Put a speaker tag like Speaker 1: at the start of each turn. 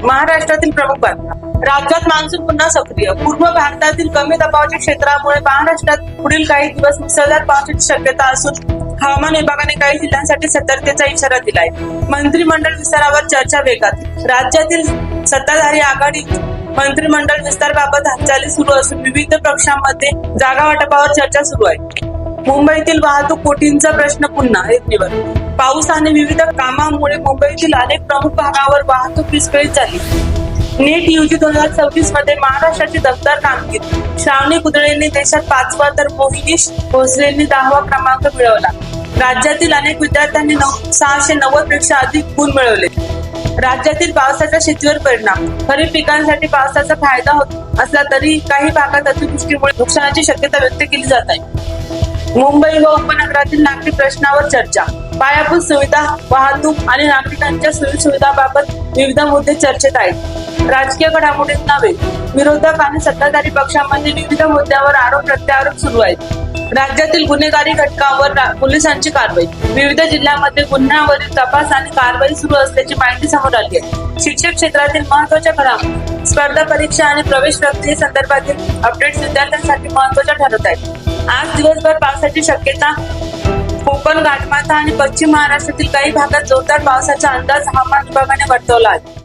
Speaker 1: महाराष्ट्रातील प्रमुख बातम्या. राज्यात मान्सून पुन्हा सक्रिय. पूर्व भारतातील कमी दबावाच्या क्षेत्रामुळे महाराष्ट्रात पुढील काही दिवस मुसळधार पावसाची शक्यता असून हवामान विभागाने काही जिल्ह्यांसाठी सतर्कतेचा इशारा दिलाय. मंत्रिमंडळ विस्तारावर चर्चा वेगात. राज्यातील सत्ताधारी आघाडी मंत्रिमंडळ विस्ताराबाबत हालचाली सुरू असून विविध पक्षांमध्ये जागा वाटपावर चर्चा सुरू आहे. मुंबईतील वाहतूक कोठींचा प्रश्न पुन्हा ऐरणीवर. पाऊस आणि विविध कामांमुळे मुंबईतील अनेक प्रमुख भागावर वाहतूक विस्कळीत झाली. नीट यूजी 2026 मध्ये महाराष्ट्राची दमदार कामगिरी. श्रावणी कुदळेंनी देशात 5वा तर मोहिनी भोसलेंनी 10वा क्रमांक मिळवला. राज्यातील अनेक विद्यार्थ्यांनी 690 पेक्षा अधिक गुण मिळवले. राज्यातील पावसाचा शेतीवर परिणाम. खरीप पिकांसाठी पावसाचा फायदा होत असला तरी काही भागात अतिवृष्टीमुळे नुकसानाची शक्यता व्यक्त केली जात आहे. मुंबई व उपनगरातील नागरिक प्रश्नावर चर्चा. पायाभूत सुविधा, वाहतूक आणि नागरिकांच्या सोयीसुविधांबाबत विविध मुद्दे चर्चेत आहेत. राजकीय घडामोडींना वेग. विरोधक आणि सत्ताधारी पक्षांमध्ये विविध मुद्द्यावर आरोप प्रत्यारोप सुरू आहेत. राज्यातील गुन्हेगारी घटकांवर पोलिसांची कारवाई. विविध जिल्ह्यांमध्ये गुन्ह्यावरील तपास आणि कारवाई सुरू असल्याची माहिती समोर आली आहे. शिक्षण क्षेत्रातील महत्त्वाच्या घडामोडी. स्पर्धा परीक्षा आणि प्रवेश प्रक्रियेसंदर्भातील अपडेट्स विद्यार्थ्यांसाठी महत्त्वाच्या ठरत आहेत. आज दिवसभर पावसाची शक्यता. कोकण, घाटमाथा आणि पश्चिम महाराष्ट्रातील काही भागात जोरदार पावसाचा अंदाज हवामान विभागाने वर्तवला आहे.